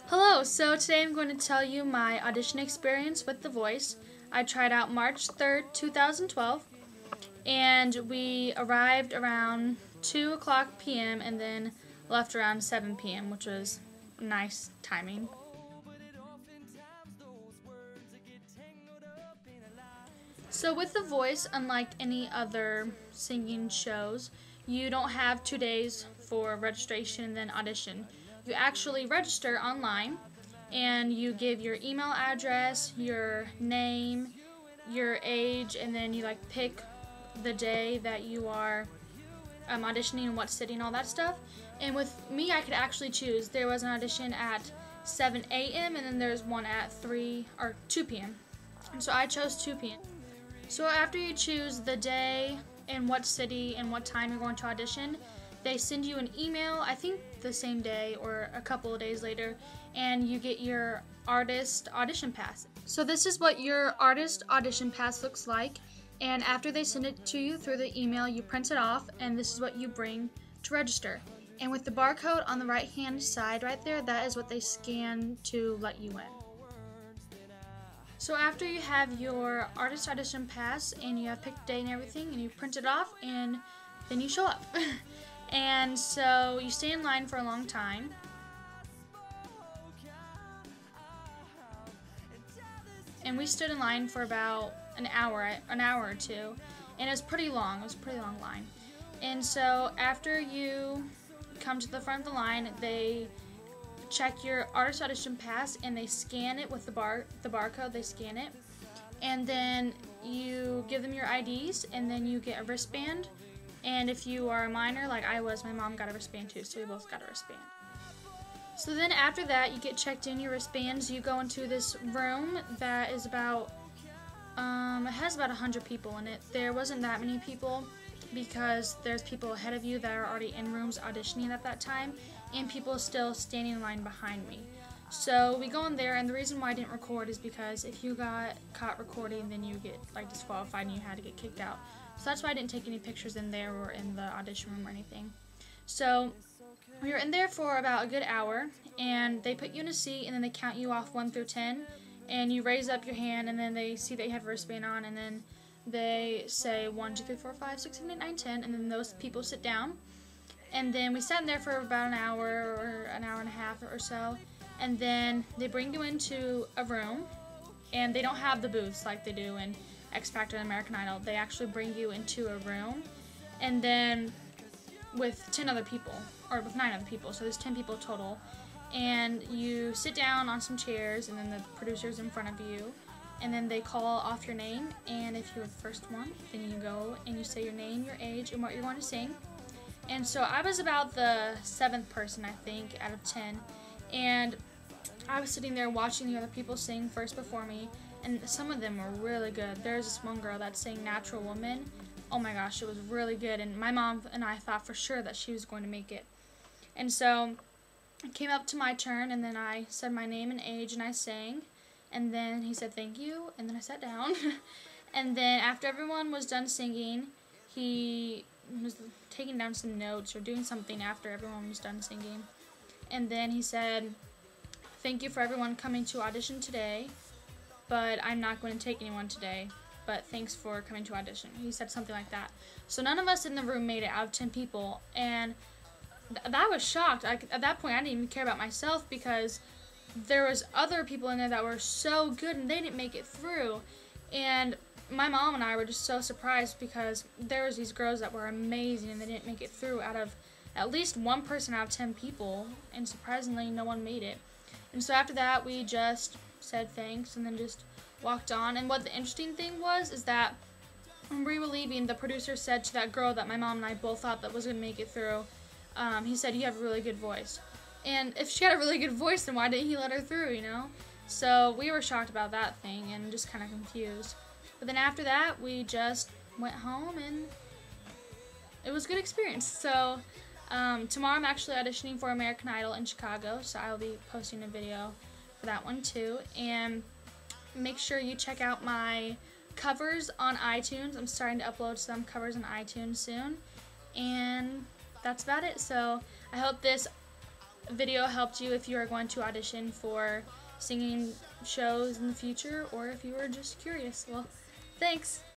Hello, so today I'm going to tell you my audition experience with The Voice. I tried out March 3rd, 2012, and we arrived around 2 o'clock p.m. and then left around 7 p.m., which was nice timing. So with The Voice, unlike any other singing shows, you don't have 2 days for registration and then audition. You actually register online and you give your email address, your name, your age, and then you pick the day that you are auditioning and what city and all that stuff. And with me, I could actually choose. There was an audition at 7 a.m. and then there's one at 2 p.m. So I chose 2 p.m. So after you choose the day and what city and what time you're going to audition, they send you an email, I think the same day or a couple of days later, and you get your artist audition pass. So this is what your artist audition pass looks like, and after they send it to you through the email, you print it off, and this is what you bring to register. And with the barcode on the right hand side right there, that is what they scan to let you in. So after you have your artist audition pass and you have picked a day and everything and you print it off, and then you show up. And so you stay in line for a long time. And we stood in line for about an hour or two, and it was pretty long. It was a pretty long line. And so after you come to the front of the line, they check your artist audition pass and they scan it with the barcode. They scan it, and then you give them your IDs, and then you get a wristband. And if you are a minor, like I was, my mom got a wristband too, so we both got a wristband. So then after that, you get checked in, your wristbands, you go into this room that is about, it has about 100 people in it. There wasn't that many people because there's people ahead of you that are already in rooms auditioning at that time, and people still standing in line behind me. So we go in there, and the reason why I didn't record is because if you got caught recording, then you get disqualified and you had to get kicked out. So that's why I didn't take any pictures in there or in the audition room or anything. So we were in there for about a good hour, and they put you in a seat, and then they count you off 1 through 10, and you raise up your hand, and then they see that you have a wristband on, and then they say 1, 2, 3, 4, 5, 6, 7, 8, 9, 10, and then those people sit down. And then we sat in there for about an hour or an hour and a half or so, and then they bring you into a room, and they don't have the booths like they do in X Factor and American Idol. They actually bring you into a room, and then with 10 other people, or with 9 other people, so there's 10 people total, and you sit down on some chairs, and then the producer's in front of you, and then they call off your name, and if you're the first one, then you go and you say your name, your age, and what you're going to sing. And so I was about the 7th person, I think, out of 10, and I was sitting there watching the other people sing first before me, and some of them were really good. There's this one girl that sang Natural Woman. Oh my gosh, it was really good, and my mom and I thought for sure that she was going to make it. And so it came up to my turn, and then I said my name and age, and I sang, and then he said thank you, and then I sat down. And then after everyone was done singing, he was taking down some notes or doing something after everyone was done singing. And then he said, thank you for everyone coming to audition today, but I'm not going to take anyone today, but thanks for coming to audition. He said something like that. So none of us in the room made it out of 10 people, and I was shocked. At that point, I didn't even care about myself because there was other people in there that were so good, and they didn't make it through. And my mom and I were just so surprised because there was these girls that were amazing, and they didn't make it through out of at least one person out of 10 people, and surprisingly, no one made it. And so after that, we just said thanks and then just walked on. And what the interesting thing was is that when we were leaving, the producer said to that girl that my mom and I both thought that was going to make it through, he said, you have a really good voice. And if she had a really good voice, then why didn't he let her through, you know? So we were shocked about that thing and just kind of confused. But then after that, we just went home, and it was a good experience. So tomorrow I'm actually auditioning for American Idol in Chicago, so I'll be posting a video for that one too. And make sure you check out my covers on iTunes. I'm starting to upload some covers on iTunes soon. And that's about it. So I hope this video helped you if you are going to audition for singing shows in the future, or if you were just curious. Well, thanks.